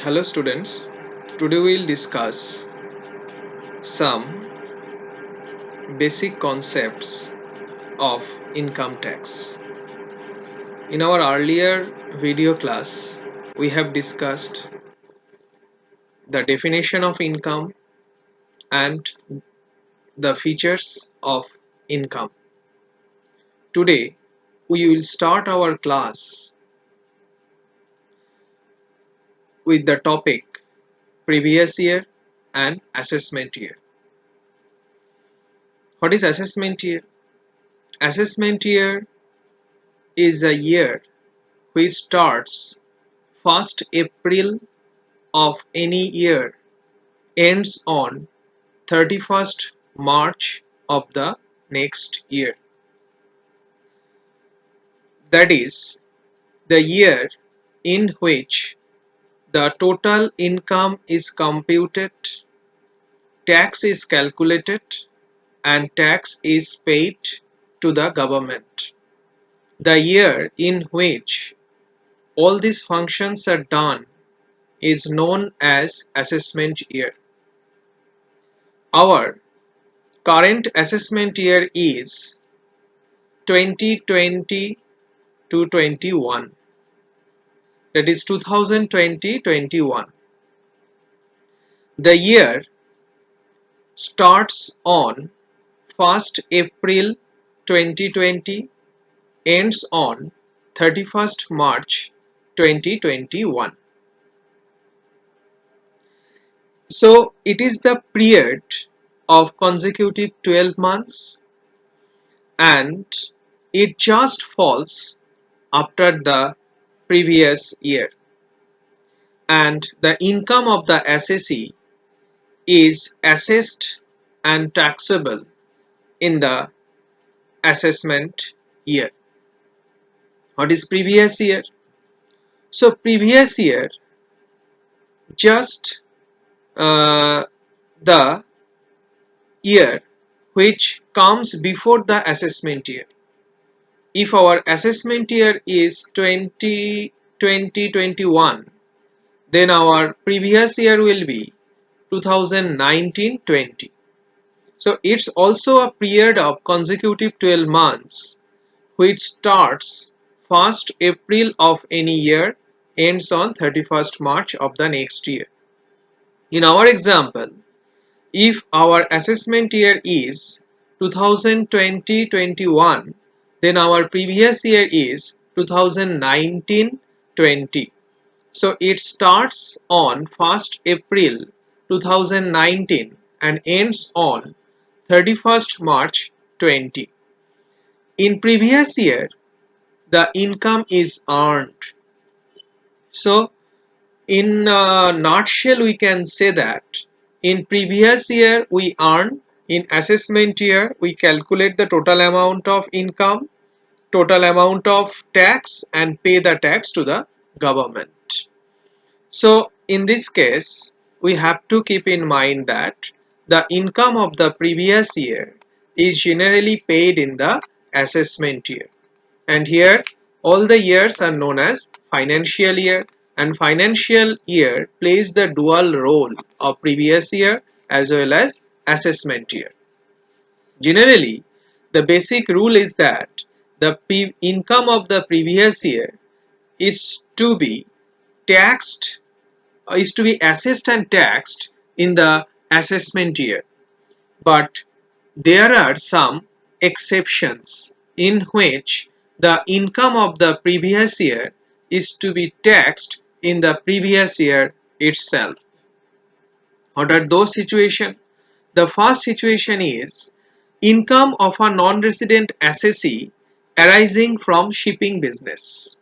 Hello students, today we will discuss some basic concepts of income tax. In our earlier video class, we have discussed the definition of income and the features of income. Today, we will start our class with the topic previous year and assessment year. What is assessment year? Assessment year is a year which starts 1st April of any year, ends on 31st March of the next year. That is the year in which the total income is computed, tax is calculated, and tax is paid to the government. The year in which all these functions are done is known as assessment year. Our current assessment year is 2020 to 21, that is 2020-21. The year starts on 1st April 2020, ends on 31st March 2021. So it is the period of consecutive 12 months and it just falls after the previous year, and the income of the assessee is assessed and taxable in the assessment year. What is previous year? So previous year just the year which comes before the assessment year. If our assessment year is 2020-21, then our previous year will be 2019-20. So it's also a period of consecutive 12 months which starts 1st April of any year, ends on 31st March of the next year. In our example, if our assessment year is 2020-21, then our previous year is 2019-20. So it starts on 1st April 2019 and ends on 31st March 20. In previous year, the income is earned. So in a nutshell, we can say that in previous year we earn, in assessment year we calculate the total amount of income, total amount of tax, and pay the tax to the government. So in this case, we have to keep in mind that the income of the previous year is generally paid in the assessment year. And here all the years are known as financial year, and financial year plays the dual role of previous year as well as assessment year. Generally, the basic rule is that the income of the previous year is to be taxed, is to be assessed and taxed in the assessment year. But there are some exceptions in which the income of the previous year is to be taxed in the previous year itself. What are those situations? The first situation is income of a non-resident assessee arising from shipping business.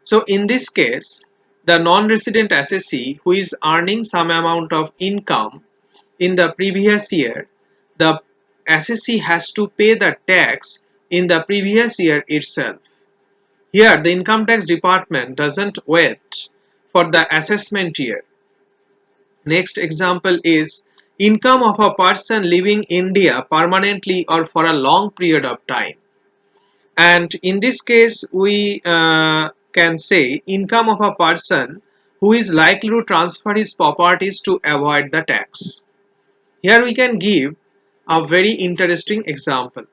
So in this case, the non-resident assessee who is earning some amount of income in the previous year, the assessee has to pay the tax in the previous year itself. Here, the income tax department doesn't wait for the assessment year. Next example is income of a person leaving India permanently or for a long period of time. And in this case, we can say income of a person who is likely to transfer his properties to avoid the tax. Here we can give a very interesting example.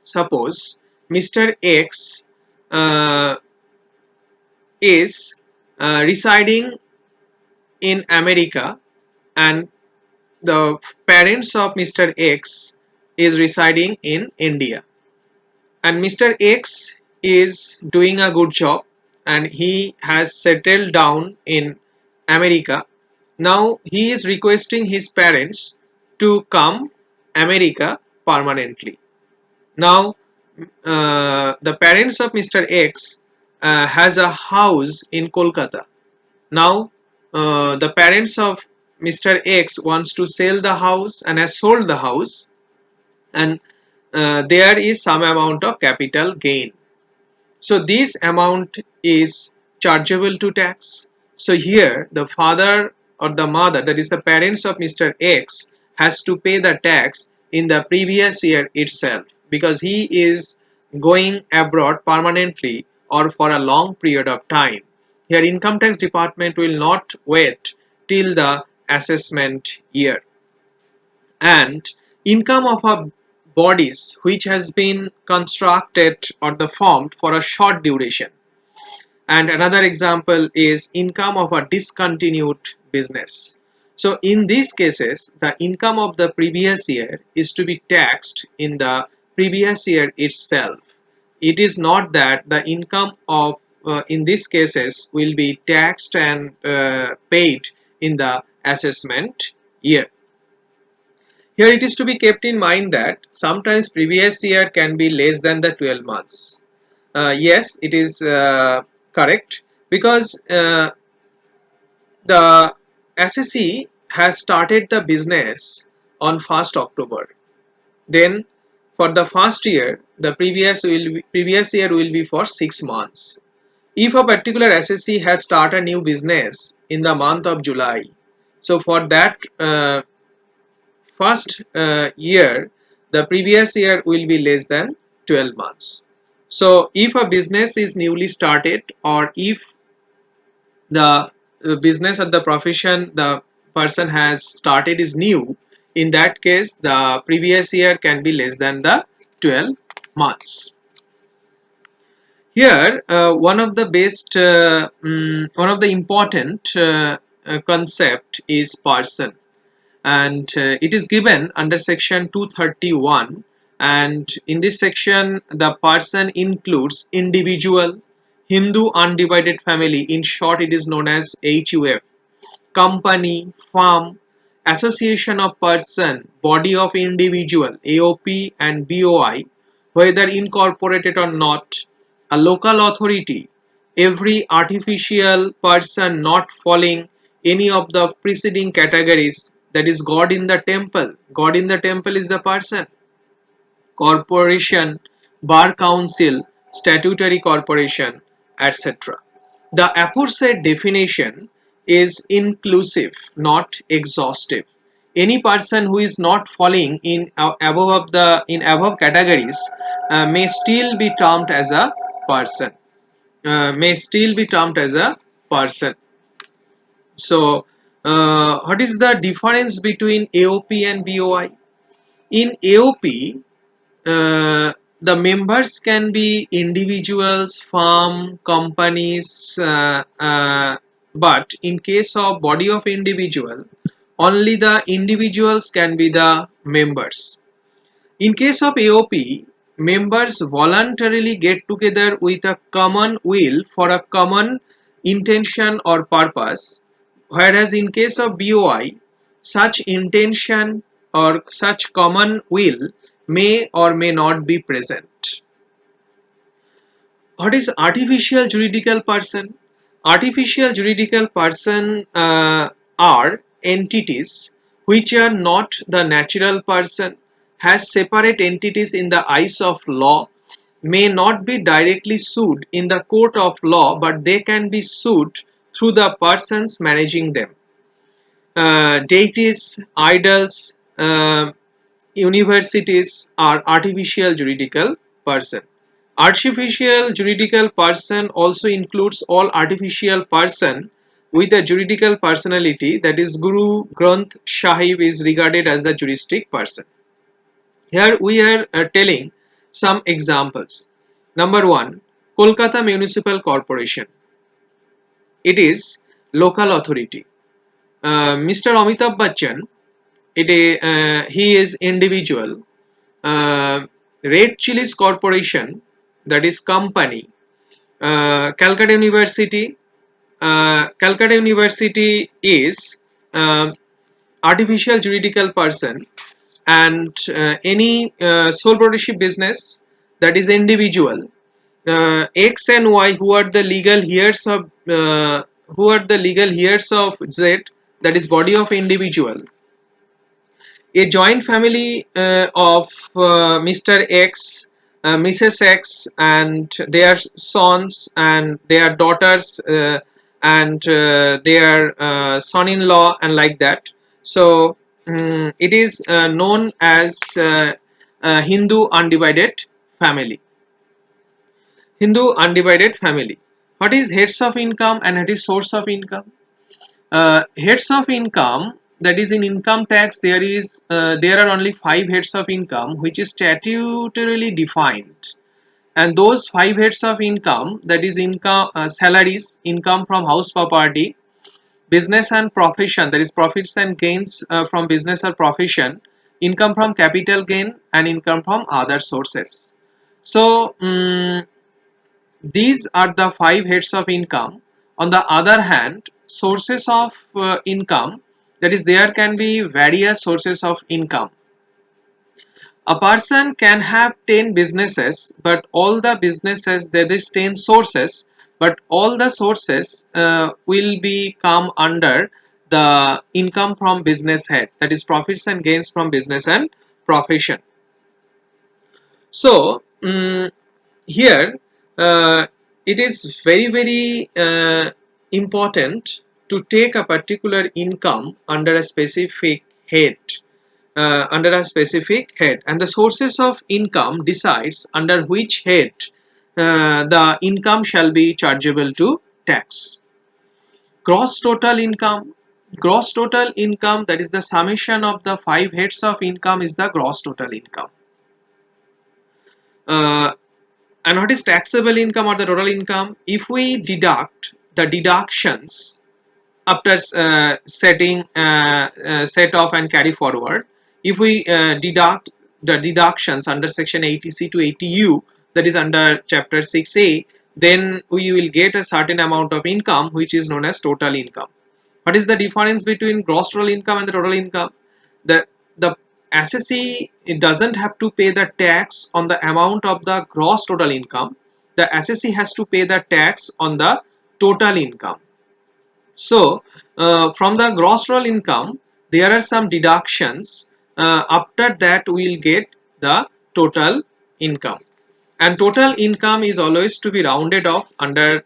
Suppose Mr. X uh, is residing in America, and the parents of Mr. X is residing in India, and Mr. X is doing a good job and he has settled down in America. Now he is requesting his parents to come America permanently. Now the parents of Mr. X has a house in Kolkata. Now the parents of Mr. X wants to sell the house and has sold the house, and there is some amount of capital gain. So this amount is chargeable to tax. So here the father or the mother, that is the parents of Mr. X, has to pay the tax in the previous year itself, because he is going abroad permanently or for a long period of time. Here income tax department will not wait till the assessment year. And income of a bodies which has been constructed or the formed for a short duration. And another example is income of a discontinued business. So in these cases, the income of the previous year is to be taxed in the previous year itself. It is not that the income of in these cases will be taxed and paid in the assessment year. Here it is to be kept in mind that sometimes previous year can be less than the 12 months. Yes, it is correct, because the SSE has started the business on 1st October. Then for the first year, the previous year will be for 6 months. If a particular SSE has started a new business in the month of July, so for that first year, the previous year will be less than 12 months. So if a business is newly started, or if the business or the profession the person has started is new, in that case the previous year can be less than the 12 months. Here one of the important concept is person, and it is given under section 231, and in this section the person includes individual, Hindu undivided family, in short it is known as HUF, company, firm, association of person, body of individual, AOP and BOI, whether incorporated or not, a local authority, every artificial person not falling any of the preceding categories, that is God in the temple. God in the temple is the person. Corporation, bar council, statutory corporation, etc. The aforesaid definition is inclusive, not exhaustive. Any person who is not falling in above categories may still be termed as a person. May still be termed as a person. So, what is the difference between AOP and BOI? In AOP, the members can be individuals, firm, companies, but in case of body of individual, only the individuals can be the members. In case of AOP, members voluntarily get together with a common will for a common intention or purpose, whereas in case of BOI, such intention or such common will may or may not be present. What is artificial juridical person? Artificial juridical person are entities which are not the natural person, has separate entities in the eyes of law, may not be directly sued in the court of law, but they can be sued through the persons managing them. Deities, idols, universities are artificial juridical person. Artificial juridical person also includes all artificial person with a juridical personality, that is Guru Granth Sahib is regarded as the juristic person. Here we are telling some examples. Number one, Kolkata Municipal Corporation. It is local authority. Mr. Amitabh Bachchan, he is individual. Red Chilies Corporation, that is company. Calcutta University. Calcutta University is artificial juridical person, and any sole proprietorship business, that is individual. X and Y, who are the legal heirs of Z, that is body of individual. A joint family of Mr. X, Mrs. X, and their sons and their daughters, and their son-in-law, and like that. So it is known as Hindu undivided family. Hindu undivided family. What is heads of income and what is source of income? Heads of income, that is in income tax, there are only 5 heads of income which is statutorily defined, and those 5 heads of income, that is income, salaries, income from house property, business and profession, that is profits and gains from business or profession, income from capital gain, and income from other sources. So these are the 5 heads of income. On the other hand, sources of income, that is there can be various sources of income. A person can have 10 businesses, but all the businesses, there is 10 sources, but all the sources will be come under the income from business head, that is profits and gains from business and profession. So here it is very important to take a particular income under a specific head, and the sources of income decides under which head the income shall be chargeable to tax. Gross total income. Gross total income, that is the summation of the 5 heads of income, is the gross total income. And what is taxable income or the total income? If we deduct the deductions after set off and carry forward, if we deduct the deductions under section 80C to 80U, that is under chapter 6A, then we will get a certain amount of income which is known as total income. What is the difference between gross total income and the total income? The assessee doesn't have to pay the tax on the amount of the gross total income. The assessee has to pay the tax on the total income. So from the gross total income, there are some deductions. After that, we will get the total income. And total income is always to be rounded off under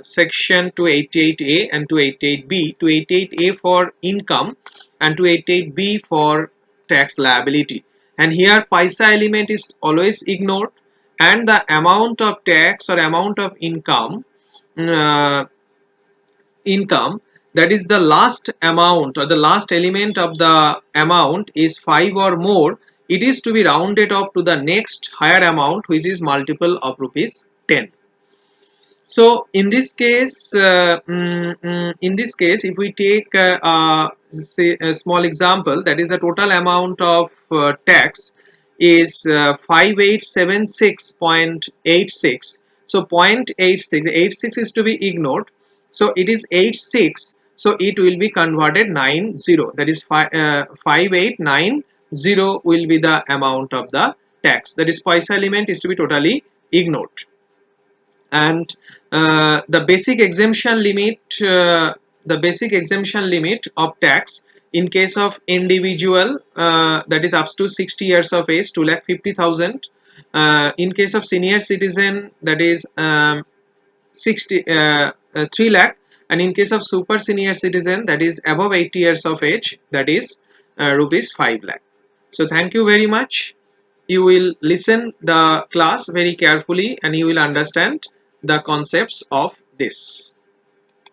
section 288A and 288B. 288A for income and 288B for tax liability. And here paisa element is always ignored, and the amount of tax or amount of income, uh, that is the last amount or the last element of the amount is 5 or more, it is to be rounded off to the next higher amount, which is multiple of rupees 10. So in this case, if we take say a small example, that is the total amount of tax is 5876.86. So 0.86 is to be ignored. So it is 86. So it will be converted 90. That is 5890 will be the amount of the tax. That is paisa element is to be totally ignored. And the basic exemption limit of tax in case of individual, that is up to 60 years of age, 2,50,000. In case of senior citizen, that is 3 lakh, and in case of super senior citizen, that is above 80 years of age, that is rupees 5 lakh. So thank you very much. You will listen the class very carefully and you will understand the concepts of this.